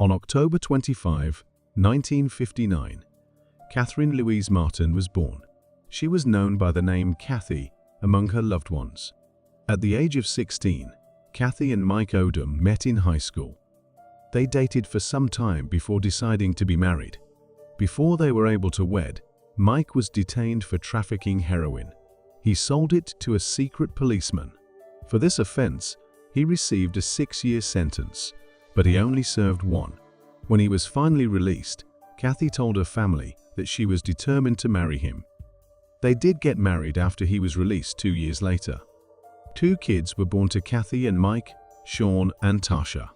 On October 25, 1959, Kathyrn Louise Martin was born. She was known by the name Kathy among her loved ones. At the age of 16, Kathy and Mike Odom met in high school. They dated for some time before deciding to be married. Before they were able to wed, Mike was detained for trafficking heroin. He sold it to a secret policeman. For this offense, he received a 6-year sentence, but he only served 1. When he was finally released, Kathy told her family that she was determined to marry him. They did get married after he was released 2 years later. 2 kids were born to Kathy and Mike, Sean and Tasha.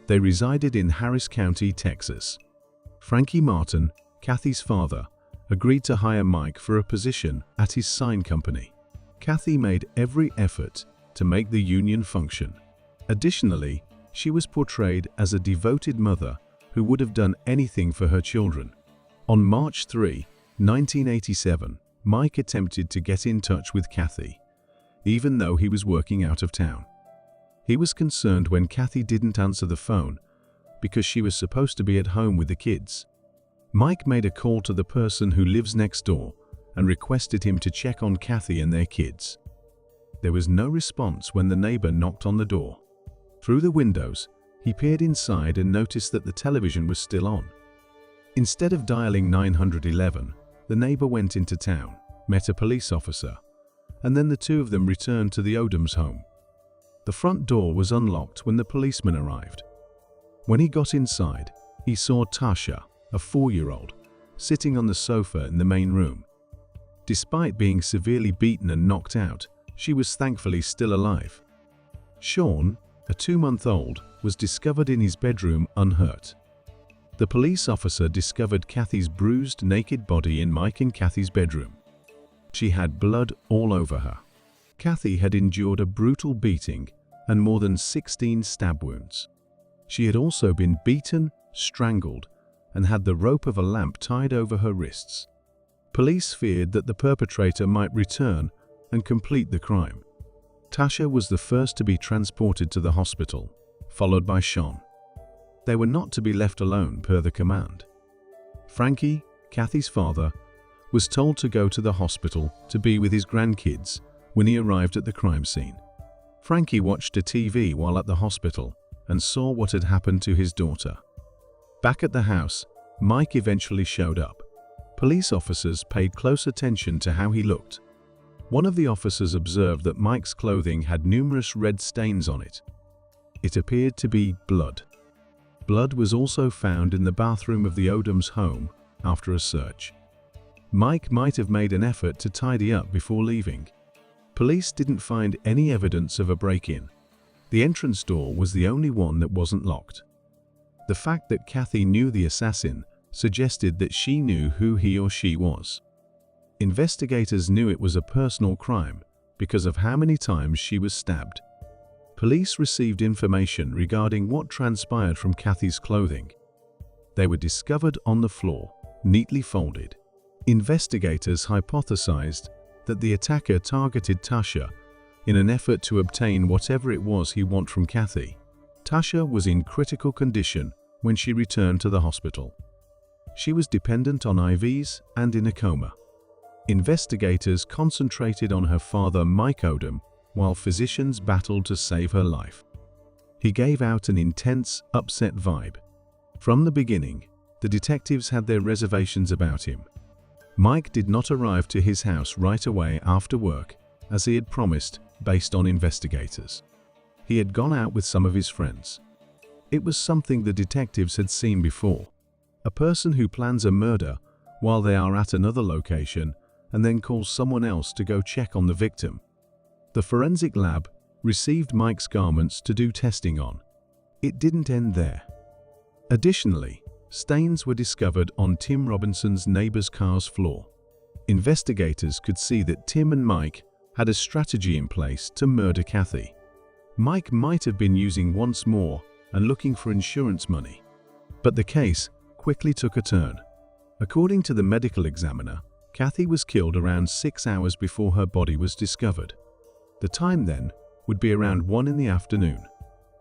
They resided in Harris County, Texas. Frankie Martin, Kathy's father, agreed to hire Mike for a position at his sign company. Kathy made every effort to make the union function. Additionally, she was portrayed as a devoted mother who would have done anything for her children. On March 3, 1987, Mike attempted to get in touch with Kathy, even though he was working out of town. He was concerned when Kathy didn't answer the phone because she was supposed to be at home with the kids. Mike made a call to the person who lives next door and requested him to check on Kathy and their kids. There was no response when the neighbor knocked on the door. Through the windows, he peered inside and noticed that the television was still on. Instead of dialing 911, the neighbor went into town, met a police officer, and then the 2 of them returned to the Odoms' home. The front door was unlocked when the policeman arrived. When he got inside, he saw Tasha, a 4-year-old, sitting on the sofa in the main room. Despite being severely beaten and knocked out, she was thankfully still alive. Sean, a 2-month-old, was discovered in his bedroom unhurt. The police officer discovered Kathy's bruised, naked body in Mike and Kathy's bedroom. She had blood all over her. Kathy had endured a brutal beating and more than 16 stab wounds. She had also been beaten, strangled, and had the rope of a lamp tied over her wrists. Police feared that the perpetrator might return and complete the crime. Tasha was the first to be transported to the hospital, followed by Sean. They were not to be left alone per the command. Frankie, Kathy's father, was told to go to the hospital to be with his grandkids when he arrived at the crime scene. Frankie watched a TV while at the hospital and saw what had happened to his daughter. Back at the house, Mike eventually showed up. Police officers paid close attention to how he looked. One of the officers observed that Mike's clothing had numerous red stains on it. It appeared to be blood. Blood was also found in the bathroom of the Odoms' home after a search. Mike might have made an effort to tidy up before leaving. Police didn't find any evidence of a break-in. The entrance door was the only one that wasn't locked. The fact that Kathy knew the assassin suggested that she knew who he or she was. Investigators knew it was a personal crime because of how many times she was stabbed. Police received information regarding what transpired from Kathy's clothing. They were discovered on the floor, neatly folded. Investigators hypothesized that the attacker targeted Tasha in an effort to obtain whatever it was he wanted from Kathy. Tasha was in critical condition when she returned to the hospital. She was dependent on IVs and in a coma. Investigators concentrated on her father, Mike Odom, while physicians battled to save her life. He gave out an intense, upset vibe. From the beginning, the detectives had their reservations about him. Mike did not arrive to his house right away after work, as he had promised based on investigators. He had gone out with some of his friends. It was something the detectives had seen before. A person who plans a murder while they are at another location and then calls someone else to go check on the victim. The forensic lab received Mike's garments to do testing on. It didn't end there. Additionally, stains were discovered on Tim Robinson's neighbor's car's floor. Investigators could see that Tim and Mike had a strategy in place to murder Kathy. Mike might have been using once more and looking for insurance money. But the case quickly took a turn. According to the medical examiner, Kathy was killed around 6 hours before her body was discovered. The time then would be around 1 in the afternoon.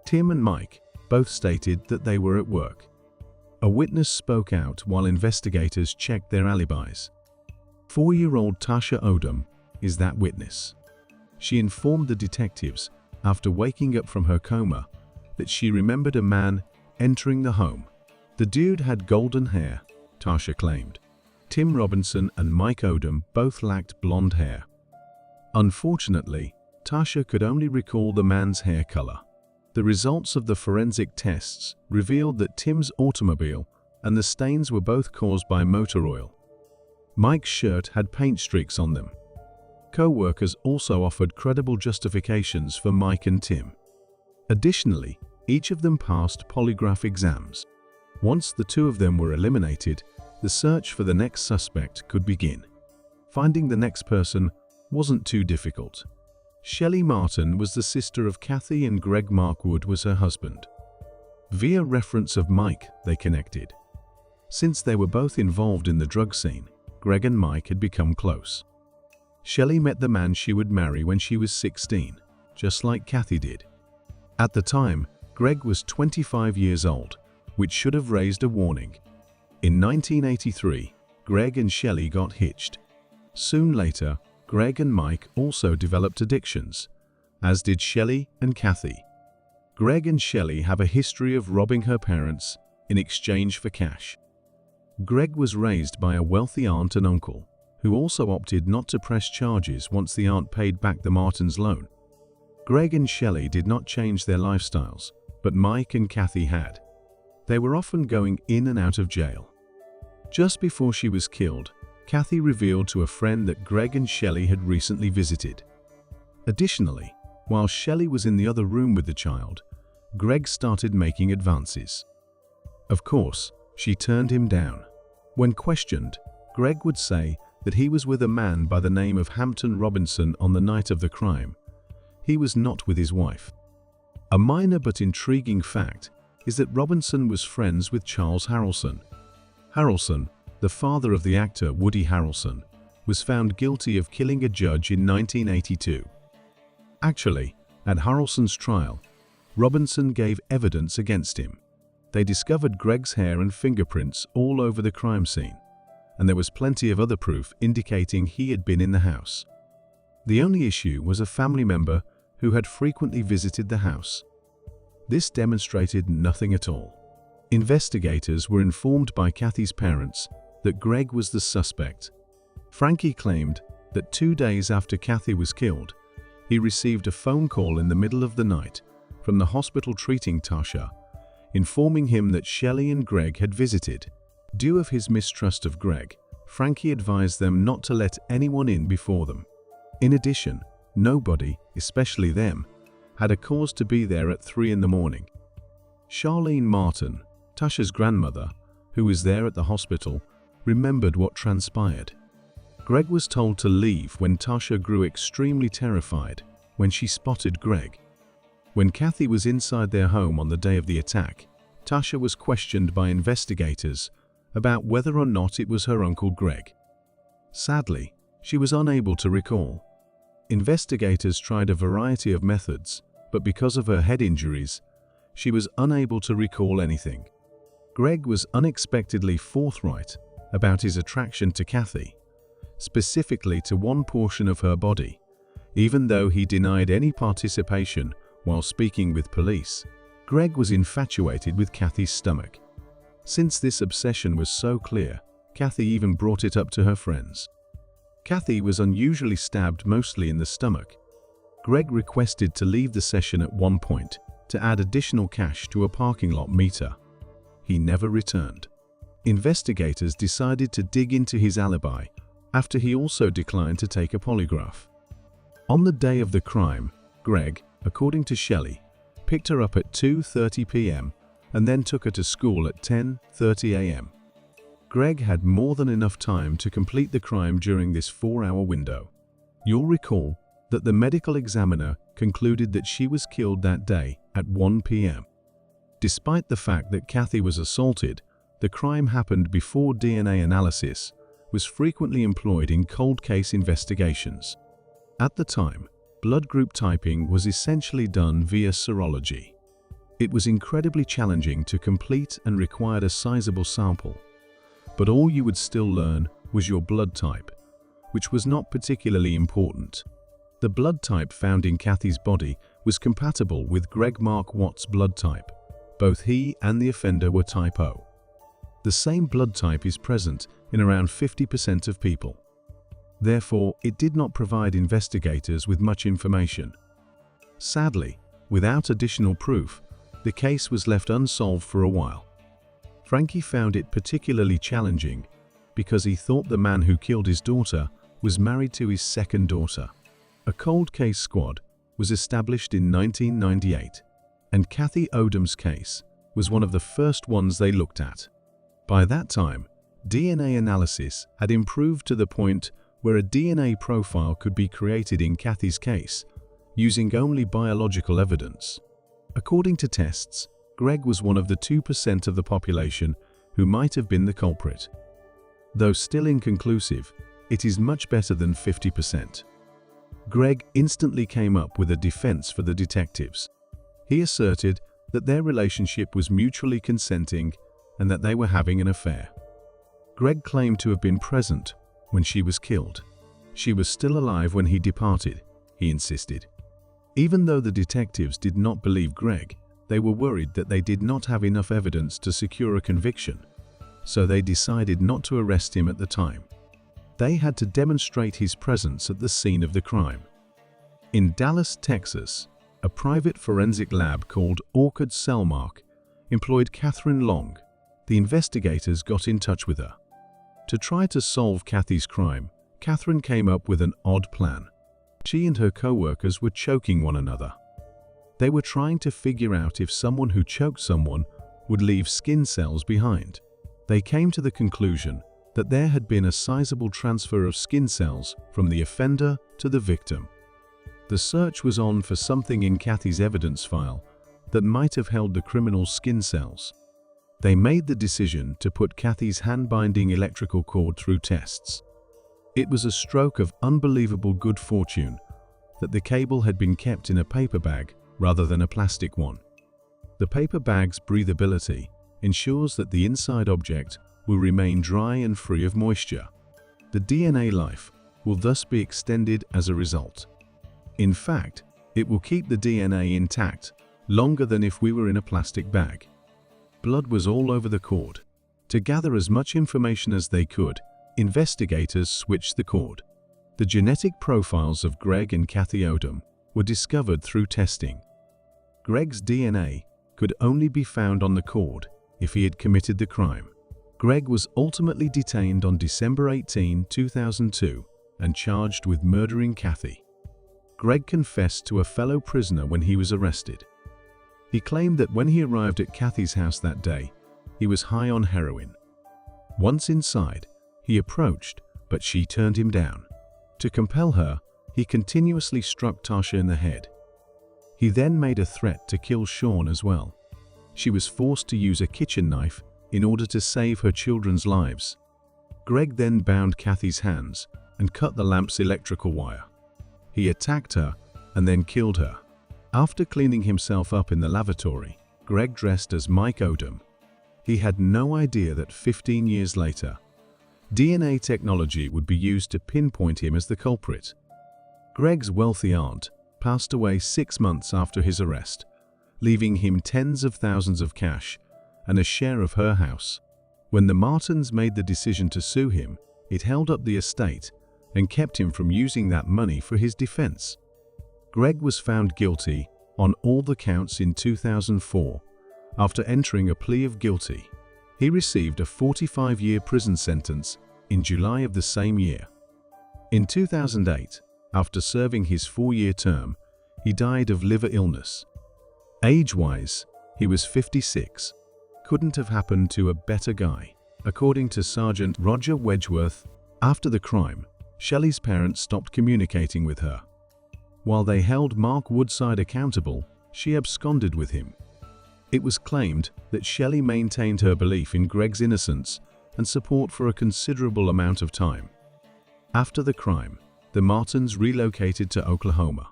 Tim and Mike both stated that they were at work. A witness spoke out while investigators checked their alibis. 4-year-old Tasha Odom is that witness. She informed the detectives, after waking up from her coma, that she remembered a man entering the home. The dude had golden hair, Tasha claimed. Tim Robinson and Mike Odom both lacked blonde hair. Unfortunately, Tasha could only recall the man's hair color. The results of the forensic tests revealed that Tim's automobile and the stains were both caused by motor oil. Mike's shirt had paint streaks on them. Co-workers also offered credible justifications for Mike and Tim. Additionally, each of them passed polygraph exams. Once the two of them were eliminated, the search for the next suspect could begin. Finding the next person wasn't too difficult. Shelley Martin was the sister of Kathy and Greg Markwood was her husband. Via reference of Mike, they connected. Since they were both involved in the drug scene, Greg and Mike had become close. Shelley met the man she would marry when she was 16, just like Kathy did. At the time, Greg was 25 years old, which should have raised a warning. In 1983, Greg and Shelley got hitched. Soon later, Greg and Mike also developed addictions, as did Shelley and Kathy. Greg and Shelley have a history of robbing her parents in exchange for cash. Greg was raised by a wealthy aunt and uncle, who also opted not to press charges once the aunt paid back the Martins' loan. Greg and Shelley did not change their lifestyles, but Mike and Kathy had. They were often going in and out of jail. Just before she was killed, Kathy revealed to a friend that Greg and Shelley had recently visited. Additionally, while Shelley was in the other room with the child, Greg started making advances. Of course, she turned him down. When questioned, Greg would say that he was with a man by the name of Hampton Robinson on the night of the crime. He was not with his wife. A minor but intriguing fact is that Robinson was friends with Charles Harrelson. Harrelson, the father of the actor Woody Harrelson, was found guilty of killing a judge in 1982. Actually, at Harrelson's trial, Robinson gave evidence against him. They discovered Greg's hair and fingerprints all over the crime scene, and there was plenty of other proof indicating he had been in the house. The only issue was a family member who had frequently visited the house. This demonstrated nothing at all. Investigators were informed by Kathy's parents that Greg was the suspect. Frankie claimed that 2 days after Kathy was killed, he received a phone call in the middle of the night from the hospital treating Tasha, informing him that Shelley and Greg had visited. Due to his mistrust of Greg, Frankie advised them not to let anyone in before them. In addition, nobody, especially them, had a cause to be there at 3 in the morning. Charlene Martin, Tasha's grandmother, who was there at the hospital, remembered what transpired. Greg was told to leave when Tasha grew extremely terrified when she spotted Greg. When Kathy was inside their home on the day of the attack, Tasha was questioned by investigators about whether or not it was her uncle Greg. Sadly, she was unable to recall. Investigators tried a variety of methods, but because of her head injuries, she was unable to recall anything. Greg was unexpectedly forthright about his attraction to Kathy, specifically to one portion of her body, even though he denied any participation while speaking with police. Greg was infatuated with Kathy's stomach. Since this obsession was so clear, Kathy even brought it up to her friends. Kathy was unusually stabbed mostly in the stomach. Greg requested to leave the session at one point to add additional cash to a parking lot meter. He never returned. Investigators decided to dig into his alibi after he also declined to take a polygraph. On the day of the crime, Greg, according to Shelley, picked her up at 2:30 p.m. and then took her to school at 10:30 a.m. Greg had more than enough time to complete the crime during this 4-hour window. You'll recall that the medical examiner concluded that she was killed that day at 1 p.m. Despite the fact that Kathy was assaulted, the crime happened before DNA analysis was frequently employed in cold case investigations. At the time, blood group typing was essentially done via serology. It was incredibly challenging to complete and required a sizable sample. But all you would still learn was your blood type, which was not particularly important. The blood type found in Kathy's body was compatible with Greg Mark Watt's blood type. Both he and the offender were type O. The same blood type is present in around 50% of people. Therefore, it did not provide investigators with much information. Sadly, without additional proof, the case was left unsolved for a while. Frankie found it particularly challenging because he thought the man who killed his daughter was married to his second daughter. A cold case squad was established in 1998, and Kathy Odom's case was one of the first ones they looked at. By that time, DNA analysis had improved to the point where a DNA profile could be created in Kathy's case, using only biological evidence. According to tests, Greg was one of the 2% of the population who might have been the culprit. Though still inconclusive, it is much better than 50%. Greg instantly came up with a defense for the detectives. He asserted that their relationship was mutually consenting and that they were having an affair. Greg claimed to have been present when she was killed. She was still alive when he departed, he insisted. Even though the detectives did not believe Greg, they were worried that they did not have enough evidence to secure a conviction, so they decided not to arrest him at the time. They had to demonstrate his presence at the scene of the crime. In Dallas, Texas, a private forensic lab called Orchid Cellmark employed Kathyrn Long. The investigators got in touch with her. To try to solve Kathy's crime, Kathyrn came up with an odd plan. She and her co-workers were choking one another. They were trying to figure out if someone who choked someone would leave skin cells behind. They came to the conclusion that there had been a sizable transfer of skin cells from the offender to the victim. The search was on for something in Kathy's evidence file that might have held the criminal's skin cells. They made the decision to put Kathy's hand-binding electrical cord through tests. It was a stroke of unbelievable good fortune that the cable had been kept in a paper bag rather than a plastic one. The paper bag's breathability ensures that the inside object will remain dry and free of moisture. The DNA life will thus be extended as a result. In fact, it will keep the DNA intact longer than if we were in a plastic bag. Blood was all over the cord. To gather as much information as they could, investigators switched the cord. The genetic profiles of Greg and Kathy Odom were discovered through testing. Greg's DNA could only be found on the cord if he had committed the crime. Greg was ultimately detained on December 18, 2002 and charged with murdering Kathy. Greg confessed to a fellow prisoner when he was arrested. He claimed that when he arrived at Kathy's house that day, he was high on heroin. Once inside, he approached, but she turned him down. To compel her, he continuously struck Tasha in the head. He then made a threat to kill Sean as well. She was forced to use a kitchen knife in order to save her children's lives. Greg then bound Kathy's hands and cut the lamp's electrical wire. He attacked her and then killed her. After cleaning himself up in the lavatory, Greg dressed as Mike Odom. He had no idea that 15 years later, DNA technology would be used to pinpoint him as the culprit. Greg's wealthy aunt passed away 6 months after his arrest, leaving him tens of thousands of cash and a share of her house. When the Martins made the decision to sue him, it held up the estate and kept him from using that money for his defense. Greg was found guilty on all the counts in 2004 after entering a plea of guilty. He received a 45-year prison sentence in July of the same year. In 2008, after serving his 4-year term, he died of liver illness. Age-wise, he was 56. Couldn't have happened to a better guy. According to Sergeant Roger Wedgeworth, after the crime, Shelley's parents stopped communicating with her. While they held Mark Woodside accountable, she absconded with him. It was claimed that Shelley maintained her belief in Greg's innocence and support for a considerable amount of time. After the crime, the Martins relocated to Oklahoma.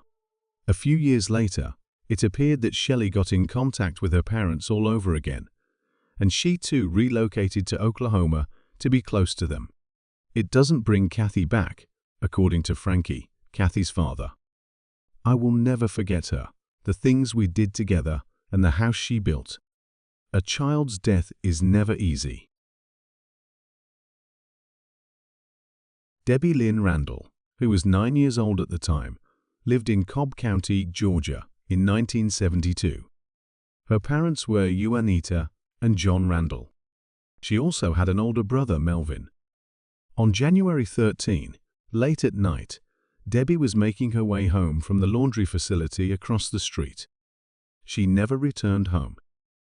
A few years later, It appeared that Shelley got in contact with her parents all over again, and she too relocated to Oklahoma to be close to them. It doesn't bring Kathy back, according to Frankie, Kathy's father. I will never forget her, the things we did together, and the house she built. A child's death is never easy. Debbie Lynn Randall, who was 9 years old at the time, lived in Cobb County, Georgia, in 1972. Her parents were Juanita and John Randall. She also had an older brother, Melvin. On January 13, late at night, Debbie was making her way home from the laundry facility across the street. She never returned home.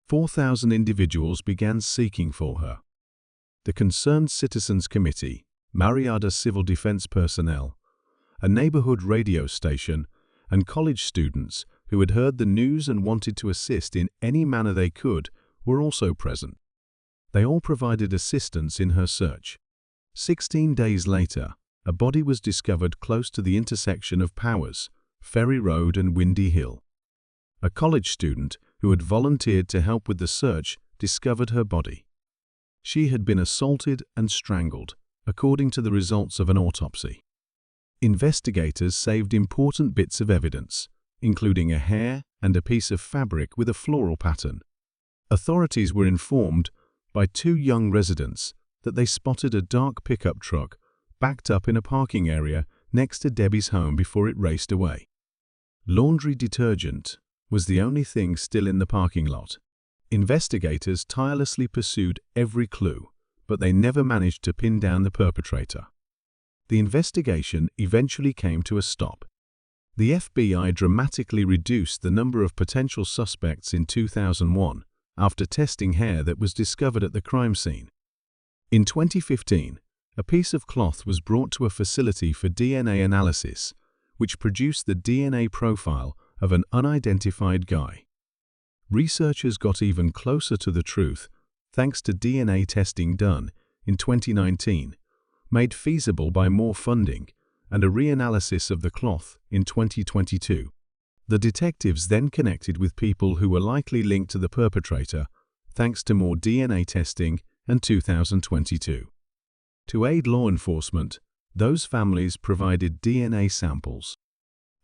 4,000 individuals began seeking for her. The Concerned Citizens Committee, Marietta Civil Defense personnel, a neighborhood radio station, and college students who had heard the news and wanted to assist in any manner they could were also present. They all provided assistance in her search. 16 days later, a body was discovered close to the intersection of Powers, Ferry Road and Windy Hill. A college student who had volunteered to help with the search discovered her body. She had been assaulted and strangled, according to the results of an autopsy. Investigators saved important bits of evidence, including a hair and a piece of fabric with a floral pattern. Authorities were informed by 2 young residents that they spotted a dark pickup truck backed up in a parking area next to Debbie's home before it raced away. Laundry detergent was the only thing still in the parking lot. Investigators tirelessly pursued every clue, but they never managed to pin down the perpetrator. The investigation eventually came to a stop. The FBI dramatically reduced the number of potential suspects in 2001 after testing hair that was discovered at the crime scene. In 2015, a piece of cloth was brought to a facility for DNA analysis, which produced the DNA profile of an unidentified guy. Researchers got even closer to the truth thanks to DNA testing done in 2019, made feasible by more funding, and a reanalysis of the cloth in 2022. The detectives then connected with people who were likely linked to the perpetrator thanks to more DNA testing in 2022. To aid law enforcement, those families provided DNA samples.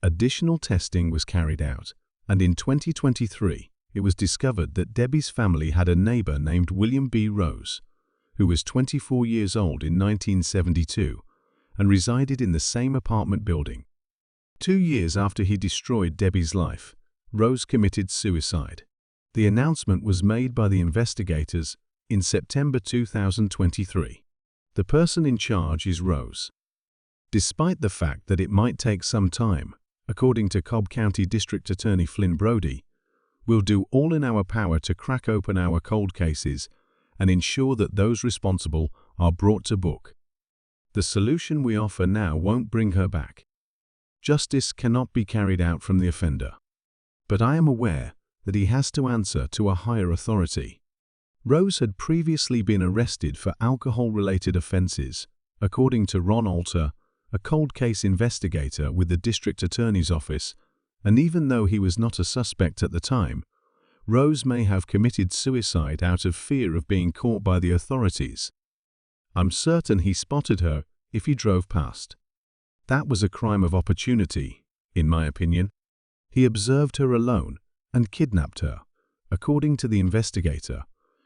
Additional testing was carried out, and in 2023, it was discovered that Debbie's family had a neighbor named William B. Rose, who was 24 years old in 1972 and resided in the same apartment building. 2 years after he destroyed Debbie's life, Rose committed suicide. The announcement was made by the investigators in September 2023. The person in charge is Rose. Despite the fact that it might take some time, according to Cobb County District Attorney Flynn Brody, we'll do all in our power to crack open our cold cases and ensure that those responsible are brought to book. The solution we offer now won't bring her back. Justice cannot be carried out from the offender. But I am aware that he has to answer to a higher authority. Rose had previously been arrested for alcohol-related offenses, according to Ron Alter, a cold case investigator with the District Attorney's Office, and even though he was not a suspect at the time, Rose may have committed suicide out of fear of being caught by the authorities. I'm certain he spotted her if he drove past. That was a crime of opportunity, in my opinion. He observed her alone and kidnapped her, according to the investigator,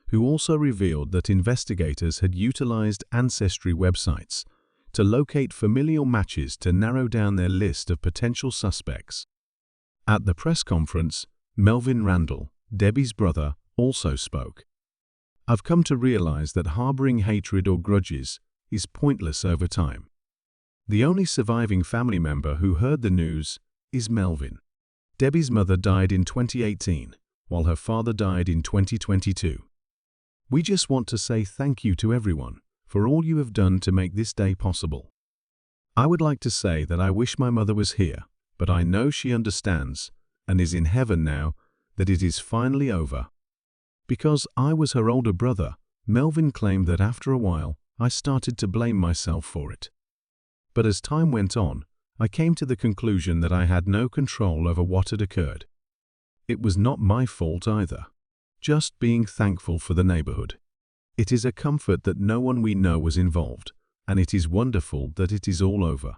who also revealed that investigators had utilized ancestry websites to locate familial matches to narrow down their list of potential suspects. At the press conference, Melvin Randall, Debbie's brother, also spoke. I've come to realize that harboring hatred or grudges is pointless over time. The only surviving family member who heard the news is Melvin. Debbie's mother died in 2018, while her father died in 2022. We just want to say thank you to everyone for all you have done to make this day possible. I would like to say that I wish my mother was here, but I know she understands and is in heaven now that it is finally over. Because I was her older brother, Melvin claimed that after a while, I started to blame myself for it. But as time went on, I came to the conclusion that I had no control over what had occurred. It was not my fault either. Just being thankful for the neighborhood. It is a comfort that no one we know was involved, and it is wonderful that it is all over.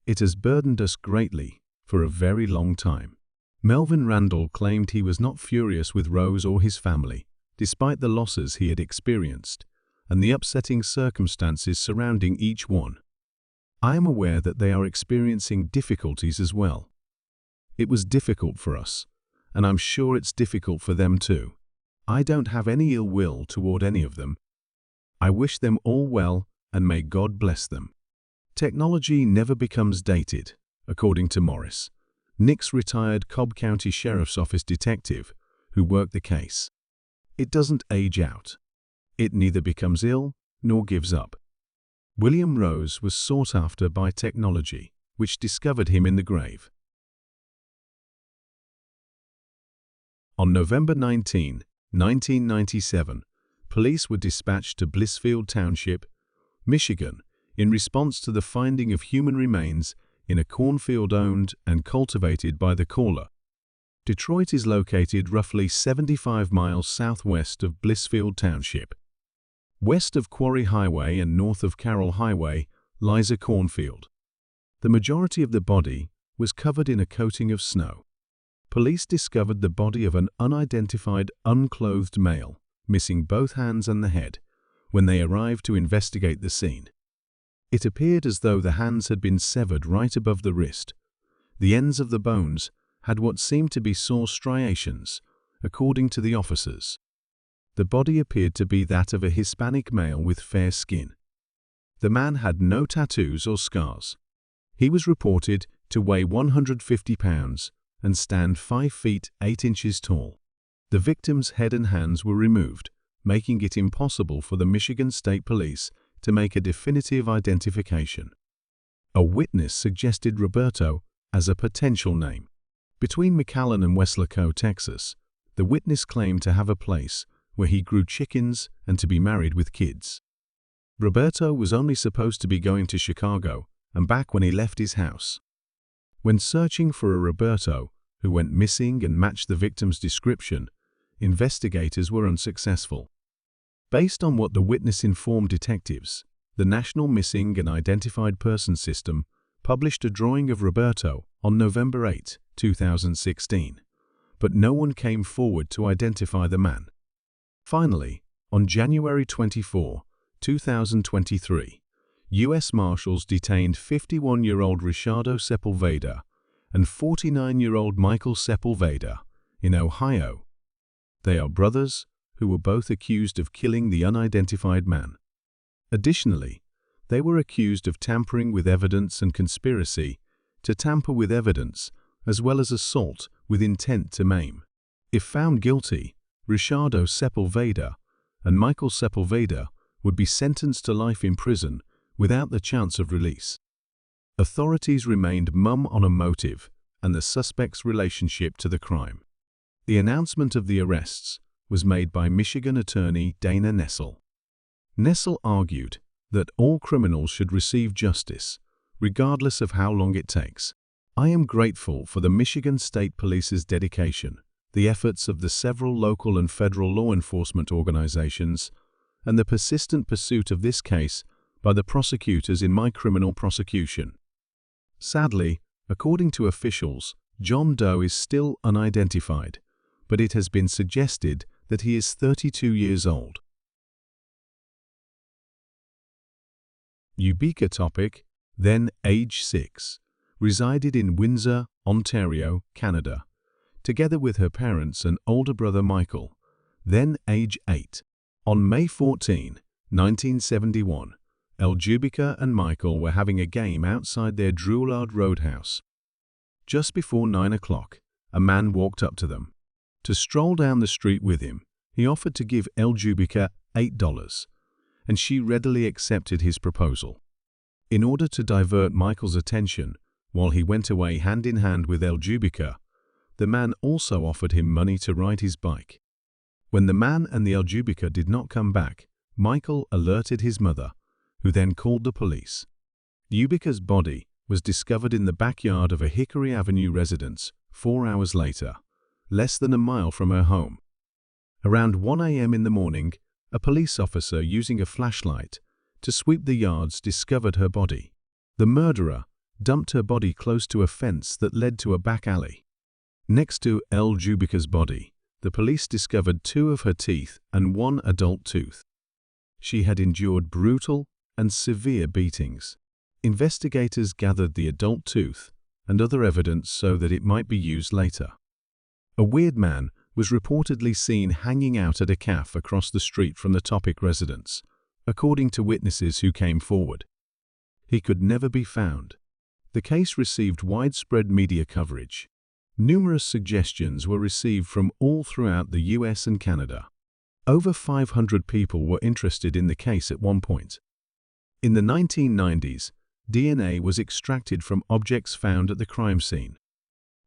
It has burdened us greatly for a very long time. Melvin Randall claimed he was not furious with Rose or his family, despite the losses he had experienced and the upsetting circumstances surrounding each one. I am aware that they are experiencing difficulties as well. It was difficult for us, and I'm sure it's difficult for them too. I don't have any ill will toward any of them. I wish them all well, and may God bless them. Technology never becomes dated, according to Morris, Nick's retired Cobb County Sheriff's Office detective who worked the case. It doesn't age out. It neither becomes ill nor gives up. William Rose was sought after by technology, which discovered him in the grave. On November 19, 1997, police were dispatched to Blissfield Township, Michigan, in response to the finding of human remains in a cornfield owned and cultivated by the caller. Detroit is located roughly 75 miles southwest of Blissfield Township. West of Quarry Highway and north of Carroll Highway lies a cornfield. The majority of the body was covered in a coating of snow. Police discovered the body of an unidentified, unclothed male, missing both hands and the head, when they arrived to investigate the scene. It appeared as though the hands had been severed right above the wrist. The ends of the bones had what seemed to be sore striations, according to the officers. The body appeared to be that of a Hispanic male with fair skin. The man had no tattoos or scars. He was reported to weigh 150 pounds and stand 5 feet 8 inches tall. The victim's head and hands were removed, making it impossible for the Michigan State Police to make a definitive identification. A witness suggested Roberto as a potential name. Between McAllen and Weslaco, Texas, the witness claimed to have a place where he grew chickens and to be married with kids. Roberto was only supposed to be going to Chicago and back when he left his house. When searching for a Roberto who went missing and matched the victim's description, investigators were unsuccessful. Based on what the witness informed detectives, the National Missing and Identified Persons System published a drawing of Roberto on November 8, 2016, but no one came forward to identify the man. Finally, on January 24, 2023, U.S. Marshals detained 51-year-old Richardo Sepulveda and 49-year-old Michael Sepulveda in Ohio. They are brothers who were both accused of killing the unidentified man. Additionally, they were accused of tampering with evidence and conspiracy to tamper with evidence, as well as assault with intent to maim. If found guilty, Richardo Sepulveda and Michael Sepulveda would be sentenced to life in prison without the chance of release. Authorities remained mum on a motive and the suspect's relationship to the crime. The announcement of the arrests was made by Michigan attorney Dana Nessel. Nessel argued that all criminals should receive justice, regardless of how long it takes. I am grateful for the Michigan State Police's dedication, the efforts of the several local and federal law enforcement organizations, and the persistent pursuit of this case by the prosecutors in my criminal prosecution. Sadly, according to officials, John Doe is still unidentified, but it has been suggested that he is 32 years old. Ljubica Topic, then age 6, resided in Windsor, Ontario, Canada, together with her parents and older brother Michael, then age 8. On May 14, 1971, Ljubica and Michael were having a game outside their Drouillard Roadhouse. Just before 9 o'clock, a man walked up to them. To stroll down the street with him, he offered to give Ljubica $8, and she readily accepted his proposal. In order to divert Michael's attention while he went away hand in hand with Ljubica, the man also offered him money to ride his bike. When the man and the Ljubica did not come back, Michael alerted his mother, who then called the police. Ljubica's body was discovered in the backyard of a Hickory Avenue residence 4 hours later, less than a mile from her home. Around 1 a.m. in the morning, a police officer using a flashlight to sweep the yards discovered her body. The murderer dumped her body close to a fence that led to a back alley. Next to Ljubica's body, the police discovered 2 of her teeth and 1 adult tooth. She had endured brutal and severe beatings. Investigators gathered the adult tooth and other evidence so that it might be used later. A weird man was reportedly seen hanging out at a cafe across the street from the Topic residence, according to witnesses who came forward. He could never be found. The case received widespread media coverage. Numerous suggestions were received from all throughout the US and Canada. Over 500 people were interested in the case at one point. In the 1990s, DNA was extracted from objects found at the crime scene.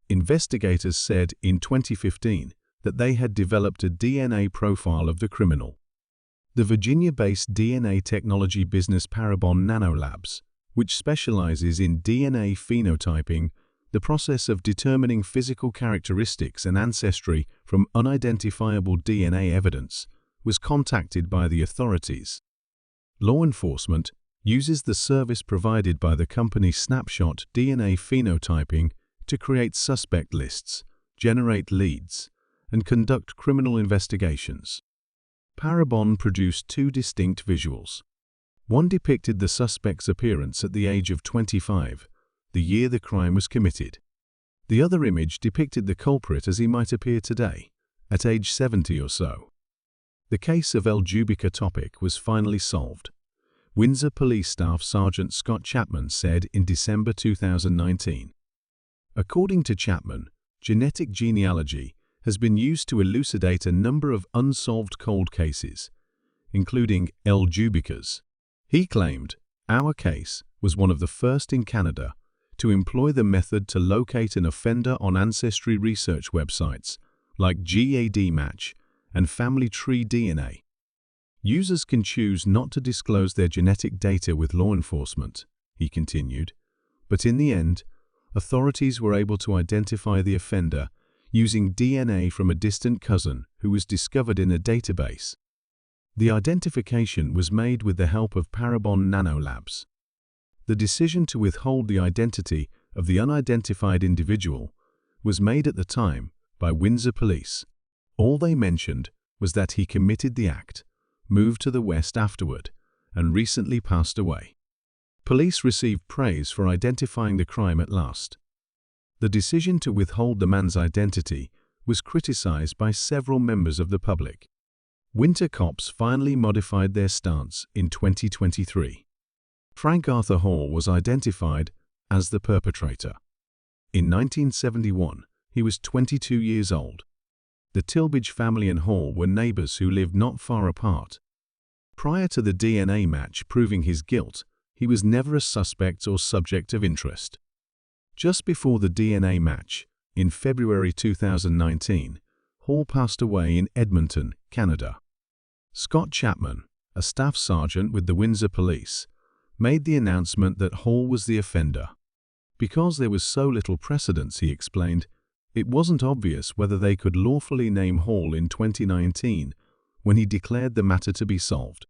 Investigators said in 2015 that they had developed a DNA profile of the criminal. The Virginia-based DNA technology business Parabon Nanolabs, which specializes in DNA phenotyping, the process of determining physical characteristics and ancestry from unidentifiable DNA evidence, was contacted by the authorities. Law enforcement uses the service provided by the company Snapshot DNA Phenotyping to create suspect lists, generate leads, and conduct criminal investigations. Parabon produced 2 distinct visuals. One depicted the suspect's appearance at the age of 25, the year the crime was committed. The other image depicted the culprit as he might appear today, at age 70 or so. The case of Ljubica Topic was finally solved. Windsor Police Staff Sergeant Scott Chapman said in December 2019. According to Chapman, genetic genealogy has been used to elucidate a number of unsolved cold cases, including Ljubica's. He claimed, "Our case was one of the first in Canada to employ the method to locate an offender on ancestry research websites like GADmatch and Family Tree DNA. Users can choose not to disclose their genetic data with law enforcement," he continued, "but in the end, authorities were able to identify the offender using DNA from a distant cousin who was discovered in a database. The identification was made with the help of Parabon Nanolabs. The decision to withhold the identity of the unidentified individual was made at the time by Windsor Police. All they mentioned was that he committed the act, moved to the West afterward, and recently passed away. Police received praise for identifying the crime at last. The decision to withhold the man's identity was criticized by several members of the public. Winter cops finally modified their stance in 2023. Frank Arthur Hall was identified as the perpetrator. In 1971, he was 22 years old. The Tilbridge family and Hall were neighbors who lived not far apart. Prior to the DNA match proving his guilt, he was never a suspect or subject of interest. Just before the DNA match, in February 2019, Hall passed away in Edmonton, Canada. Scott Chapman, a staff sergeant with the Windsor Police, made the announcement that Hall was the offender. Because there was so little precedence, he explained, it wasn't obvious whether they could lawfully name Hall in 2019 when he declared the matter to be solved.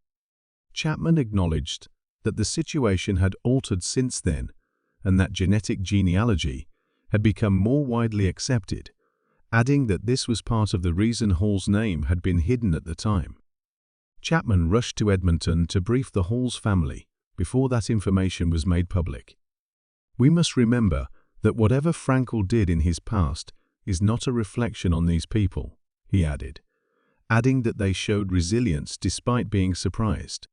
Chapman acknowledged that the situation had altered since then and that genetic genealogy had become more widely accepted, adding that this was part of the reason Hall's name had been hidden at the time. Chapman rushed to Edmonton to brief the Hall's family before that information was made public. "We must remember that whatever Frankel did in his past is not a reflection on these people," he added, adding that they showed resilience despite being surprised.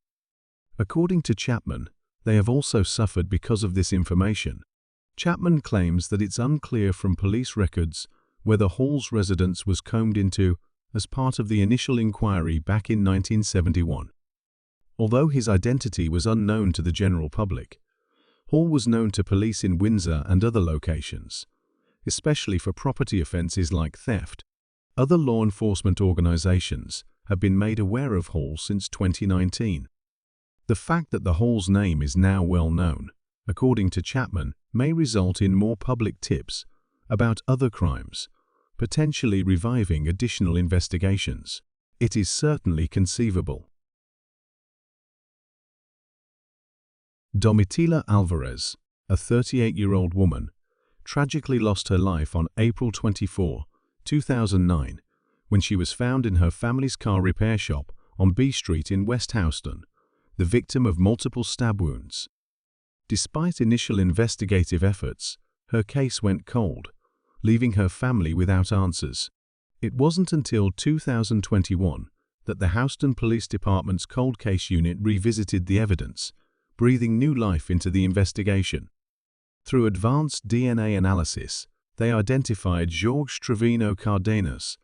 According to Chapman, they have also suffered because of this information. Chapman claims that it's unclear from police records whether Hall's residence was combed into as part of the initial inquiry back in 1971. Although his identity was unknown to the general public, Hall was known to police in Windsor and other locations, especially for property offenses like theft. Other law enforcement organizations have been made aware of Hall since 2019. The fact that the Hall's name is now well known, according to Chapman, may result in more public tips about other crimes, potentially reviving additional investigations. It is certainly conceivable. Domitila Alvarez, a 38-year-old woman, tragically lost her life on April 24, 2009, when she was found in her family's car repair shop on B Street in West Houston, the victim of multiple stab wounds. Despite initial investigative efforts, her case went cold, leaving her family without answers. It wasn't until 2021 that the Houston Police Department's Cold Case Unit revisited the evidence, breathing new life into the investigation. Through advanced DNA analysis, they identified Jorge Trevino Cardenas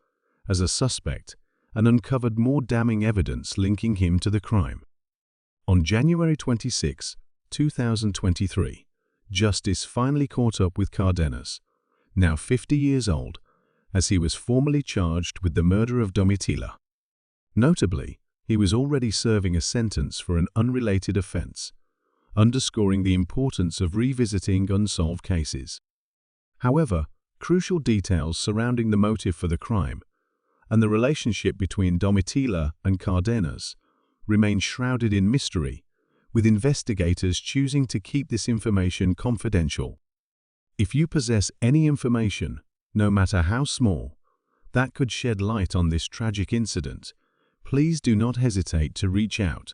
as a suspect and uncovered more damning evidence linking him to the crime. On January 26, 2023, justice finally caught up with Cardenas, now 50 years old, as he was formally charged with the murder of Domitila. Notably, he was already serving a sentence for an unrelated offense, underscoring the importance of revisiting unsolved cases. However, crucial details surrounding the motive for the crime and the relationship between Domitila and Cardenas remain shrouded in mystery, with investigators choosing to keep this information confidential. If you possess any information, no matter how small, that could shed light on this tragic incident, please do not hesitate to reach out.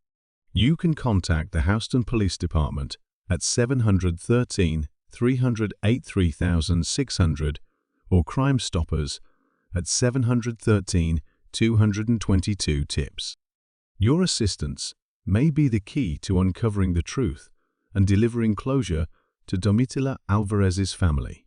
You can contact the Houston Police Department at 713-308-3600 or Crime Stoppers at 713-222-TIPS. Your assistance may be the key to uncovering the truth and delivering closure to Domitila Alvarez's family.